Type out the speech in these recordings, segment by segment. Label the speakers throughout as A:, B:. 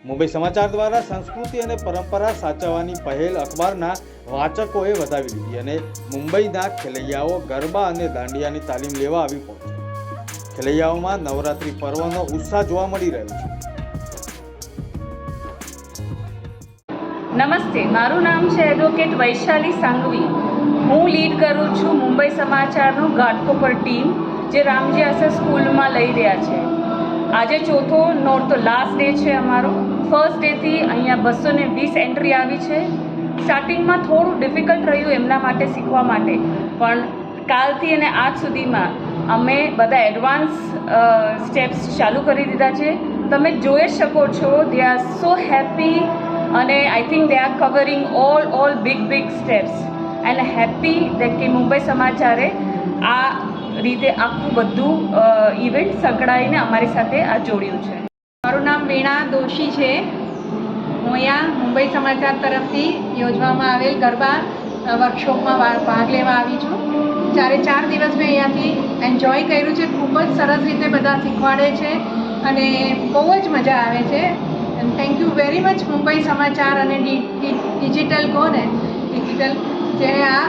A: મુંબઈ સમાચાર દ્વારા સંસ્કૃતિ અને પરંપરા સાચવવાની પહેલ અખબારના વાચકોએ વધાવી લીધી અને મુંબઈના ખેલૈયાઓ ગરબા અને દાંડિયાની તાલીમ લેવા આવી પહોંચ્યા. ખેલૈયાઓમાં નવરાત્રી પર્વનો ઉત્સાહ જોવા મળી રહ્યો છે.
B: નમસ્તે, મારું નામ છે એડવોકેટ વૈશાલી સાંઘવી. હું લીડ કરું છું મુંબઈ સમાચારનું ઘાટકોપર ટીમ, જે રામજી આસર સ્કૂલમાં લઈ રહ્યા છે. આજે ચોથો નોટ તો લાસ્ટ ડે છે અમારો. ફર્સ્ટ ડેથી અહીંયા 220 એન્ટ્રી આવી છે. સ્ટાર્ટિંગમાં થોડું ડિફિકલ્ટ રહ્યું એમના માટે શીખવા માટે, પણ કાલથી અને આજ સુધીમાં અમે બધા એડવાન્સ સ્ટેપ્સ ચાલુ કરી દીધા છે. તમે જોઈ શકો છો, દે આર સો હેપી અને I think they are covering all big steps and happy કે મુંબઈ સમાચારે આ રીતે આખું બધું ઇવેન્ટ સંકળાઈને અમારી સાથે આ જોડ્યું છે.
C: મારું નામ વીણા દોશી છે. હું અહીંયા મુંબઈ સમાચાર તરફથી યોજવામાં આવેલ ગરબા વર્કશોપમાં ભાગ લેવા આવી છું. 4 દિવસ મેં અહીંયાથી એન્જોય કર્યું છે. ખૂબ જ સરસ રીતે બધા શીખવાડે છે અને બહુ જ મજા આવે છે. And thank you very much Mumbai સમાચાર અને ડિજિટલ જેણે આ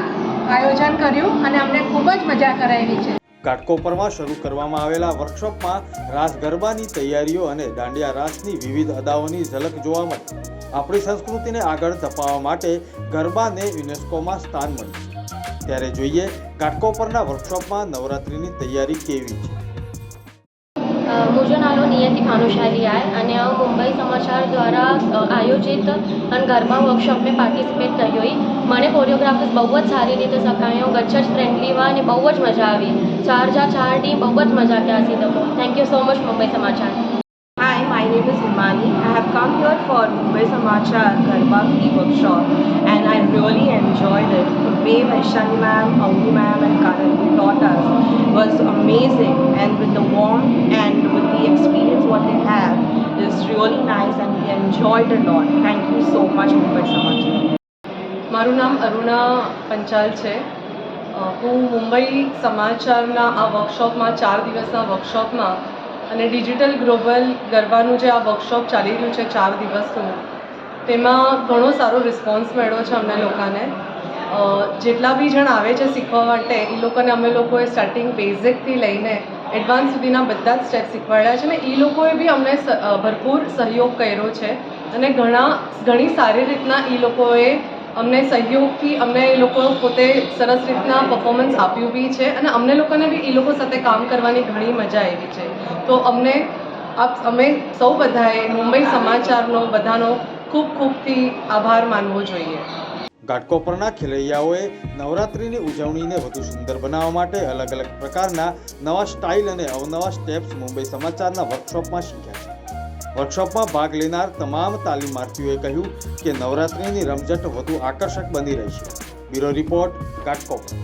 C: આયોજન કર્યું અને અમને ખૂબ જ મજા કરાવી છે.
A: ઘાટકોપરમાં શરૂ કરવામાં આવેલા વર્કશોપમાં રાસ ગરબાની તૈયારીઓ અને દાંડિયા રાસની વિવિધ અદાઓની ઝલક જોવા મળી. આપણી સંસ્કૃતિને આગળ ધપાવવા માટે ગરબાને યુનેસ્કોમાં સ્થાન મળ્યું છે. ત્યારે જોઈએ ઘાટકોપરના વર્કશોપમાં નવરાત્રિની તૈયારી કેવી છે.
D: मुझो नालो नियति भानुशाली आहे અને મુંબઈ સમાચાર દ્વારા આયોજિત ગરબા વર્કશોપ में પાર્ટિસિપેટ કરી हुई. મને કોરિયોગ્રાફર્સ બહુ જ સારી રીતે શીખાયો. ગચ્છ ફ્રેન્ડલી हुआ અને બહુ જ મજા આવી. 4 ડી બહુ જ મજા ક્યાં સી તો thank you so much Mumbai સમાચાર.
E: Hi, my name is Himani. I have come here for Mumbai Samachar Garba Free Workshop and I really enjoyed it. The way Vaishali ma'am, Auni ma'am and Karan taught us was amazing, and with the warmth and with the experience what they have is really nice and we enjoyed a lot. Thank you so much Mumbai Samachar.
F: મારું નામ અરુણા પંચાલ છે. હું મુંબઈ સમાચારના આ વર્કશોપમાં 4 દિવસના વર્કશોપમાં અને ડિજિટલ ગ્લોબલ ગરબાનું જે આ વર્કશોપ ચાલી રહ્યું છે 4 દિવસનું, તેમાં ઘણો સારો રિસ્પોન્સ મળ્યો છે અમને લોકોને. જેટલા બી જણ આવે છે શીખવા માટે, એ લોકોને અમે લોકોએ સ્ટાર્ટિંગ બેઝિકથી લઈને એડવાન્સ સુધીના બધા જ સ્ટેપ શીખવાડ્યા છે અને એ લોકોએ બી અમને ભરપૂર સહયોગ કર્યો છે અને ઘણી સારી રીતના એ લોકોએ અમને સહયોગથી અમને એ લોકો પોતે સરસ રીતના પરફોર્મન્સ આપ્યું બી છે અને અમને લોકોને બી એ લોકો સાથે કામ કરવાની ઘણી મજા આવી છે. તો અમે સૌ બધાએ મુંબઈ સમાચારનો બધાનો ખૂબથી આભાર માનવો જોઈએ.
A: ઘાટકોપરના ખેલૈયાઓએ નવરાત્રિની ઉજવણીને વધુ સુંદર બનાવવા માટે અલગ અલગ પ્રકારના નવા સ્ટાઇલ અને અવનવા સ્ટેપ્સ મુંબઈ સમાચારના વર્કશોપમાં શીખ્યા છે. વર્કશોપમાં ભાગ લેનાર તમામ તાલીમાર્થીઓએ કહ્યું કે નવરાત્રિની રમઝટ વધુ આકર્ષક બની રહી છે. Bureau report, Ghatkopar.